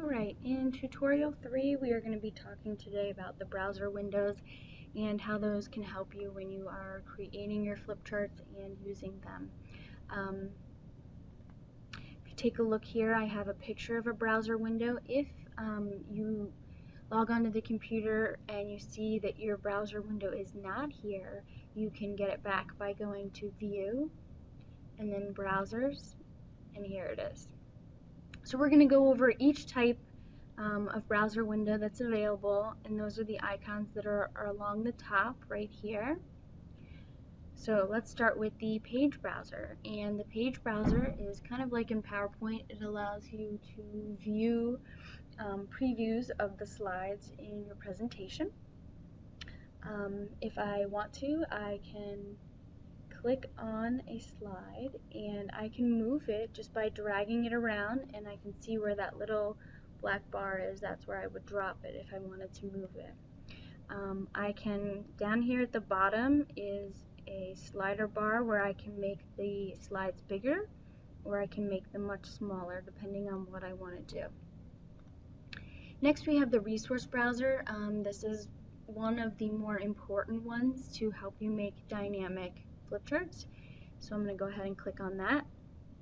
Alright, in tutorial 3 we are going to be talking today about the browser windows and how those can help you when you are creating your flip charts and using them. If you take a look here, I have a picture of a browser window. If you log onto the computer and you see that your browser window is not here, you can get it back by going to View and then Browsers, and here it is. So we're going to go over each type of browser window that's available, and those are the icons that are along the top right here. So let's start with the page browser, and the page browser is kind of like in PowerPoint. It allows you to view previews of the slides in your presentation. If I want to, I can click on a slide and I can move it just by dragging it around, and I can see where that little black bar is. That's where I would drop it if I wanted to move it. I can, down here at the bottom is a slider bar where I can make the slides bigger, or I can make them much smaller depending on what I want to do. Next we have the resource browser. This is one of the more important ones to help you make dynamic flip charts. So I'm going to go ahead and click on that,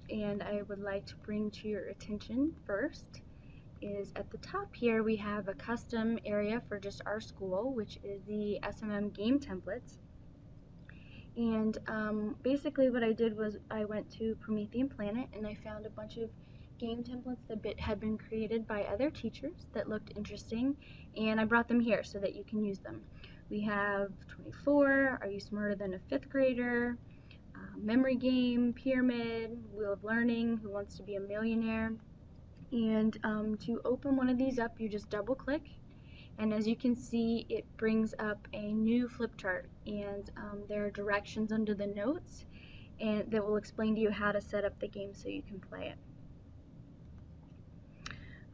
and I would like to bring to your attention first is at the top here we have a custom area for just our school, which is the SMM game templates. And basically what I did was I went to Promethean Planet and I found a bunch of game templates that had been created by other teachers that looked interesting, and I brought them here so that you can use them. We have 24, Are You Smarter Than a Fifth Grader, Memory Game, Pyramid, Wheel of Learning, Who Wants to Be a Millionaire. And to open one of these up, you just double click, and as you can see it brings up a new flip chart, and there are directions under the notes and that will explain to you how to set up the game so you can play it.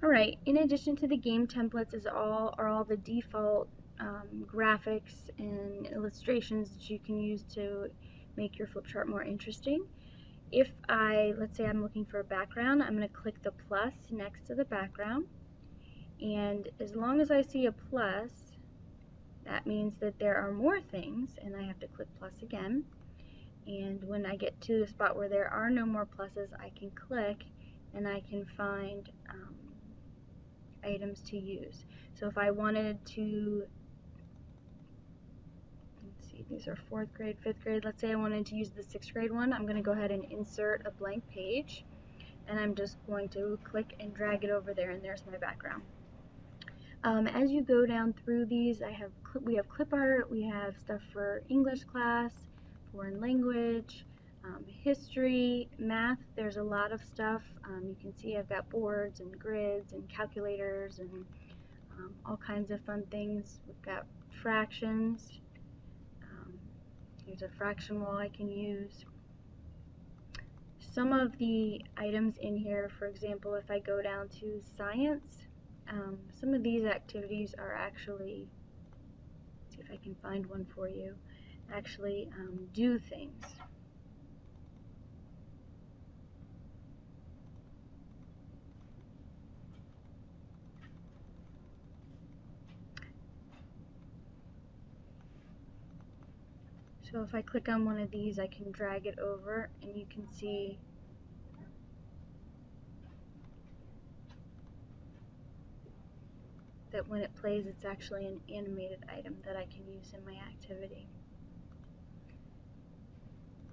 Alright, in addition to the game templates are all the default graphics and illustrations that you can use to make your flip chart more interesting. If let's say I'm looking for a background, I'm going to click the plus next to the background, and as long as I see a plus, that means that there are more things, and I have to click plus again. And when I get to the spot where there are no more pluses, I can click and I can find items to use. So if I wanted to, let's see, these are 4th grade, 5th grade, let's say I wanted to use the 6th grade one, I'm going to go ahead and insert a blank page, and I'm just going to click and drag it over there, and there's my background. As you go down through these, we have clip art, we have stuff for English class, foreign language, history, math. There's a lot of stuff. You can see I've got boards and grids and calculators and all kinds of fun things. We've got fractions. Here's a fraction wall I can use. Some of the items in here, for example, if I go down to science, some of these activities are actually, let's see if I can find one for you, actually do things. So if I click on one of these, I can drag it over, and you can see that when it plays, it's actually an animated item that I can use in my activity.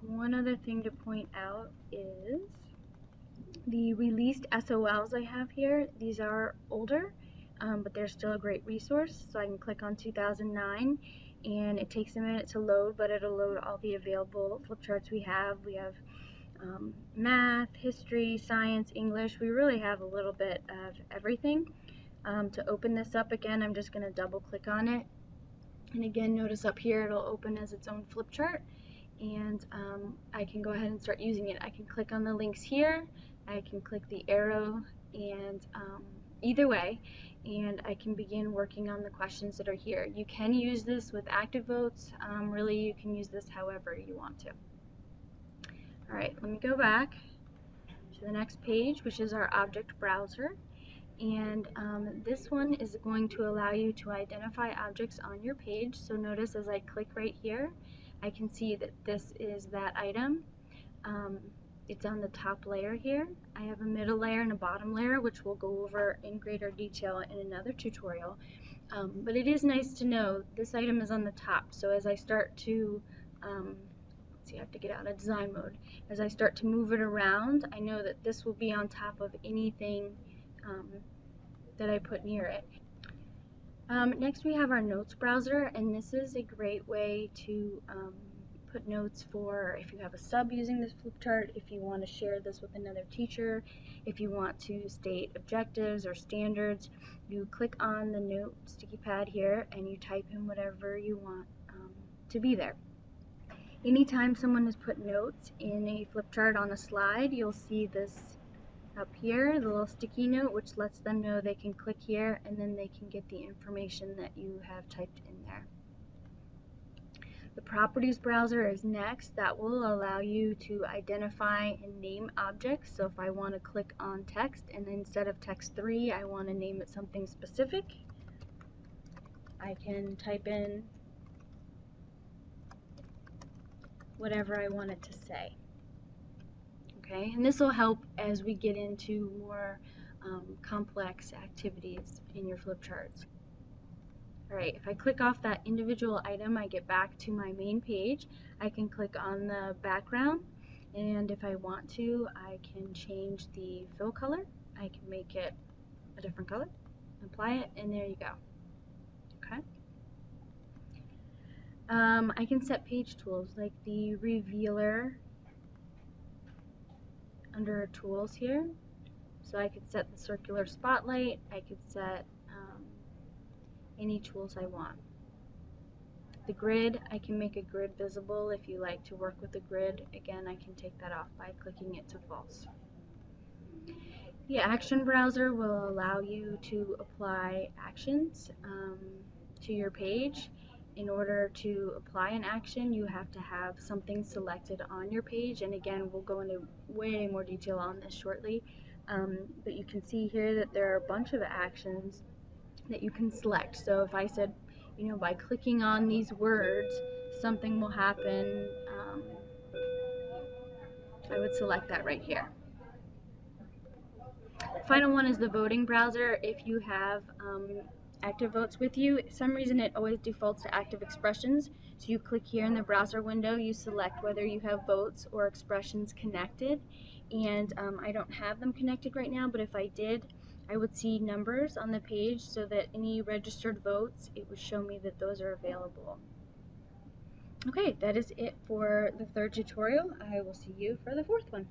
One other thing to point out is the released SOLs I have here. These are older, but they're still a great resource. So I can click on 2009, and it takes a minute to load, but it'll load all the available flip charts we have. We have math, history, science, English. We really have a little bit of everything. To open this up again, I'm just going to double click on it, and again, notice up here it'll open as its own flip chart, and I can go ahead and start using it. I can click on the links here, I can click the arrow, and either way, and I can begin working on the questions that are here. You can use this with active votes. Really, you can use this however you want to. Alright, let me go back to the next page, which is our object browser. And this one is going to allow you to identify objects on your page. So notice as I click right here, I can see that this is that item. It's on the top layer here. I have a middle layer and a bottom layer, which we'll go over in greater detail in another tutorial. But it is nice to know this item is on the top. So as I start to, let's see, I have to get out of design mode. As I start to move it around, I know that this will be on top of anything that I put near it. Next we have our notes browser, and this is a great way to put notes for if you have a sub using this flip chart, if you want to share this with another teacher, if you want to state objectives or standards. You click on the note sticky pad here and you type in whatever you want to be there. Anytime someone has put notes in a flip chart on a slide, you'll see this up here, the little sticky note, which lets them know they can click here and then they can get the information that you have typed in there. The properties browser is next. That will allow you to identify and name objects. So if I want to click on text and instead of text 3 I want to name it something specific, I can type in whatever I want it to say. Okay, and this will help as we get into more complex activities in your flip charts. Alright, if I click off that individual item, I get back to my main page. I can click on the background, and if I want to, I can change the fill color. I can make it a different color, apply it, and there you go. Okay. I can set page tools like the revealer under tools here. So I could set the circular spotlight, I could set any tools I want. The grid, I can make a grid visible if you like to work with a grid. Again, I can take that off by clicking it to false. The action browser will allow you to apply actions to your page. In order to apply an action, you have to have something selected on your page, and again, we'll go into way more detail on this shortly. But you can see here that there are a bunch of actions that you can select. So if I said, you know, by clicking on these words, something will happen, I would select that right here. The final one is the voting browser. If you have active votes with you, for some reason it always defaults to active expressions. So you click here in the browser window, you select whether you have votes or expressions connected. And I don't have them connected right now, but if I did, I would see numbers on the page so that any registered votes, it would show me that those are available. Okay, that is it for the third tutorial. I will see you for the fourth one.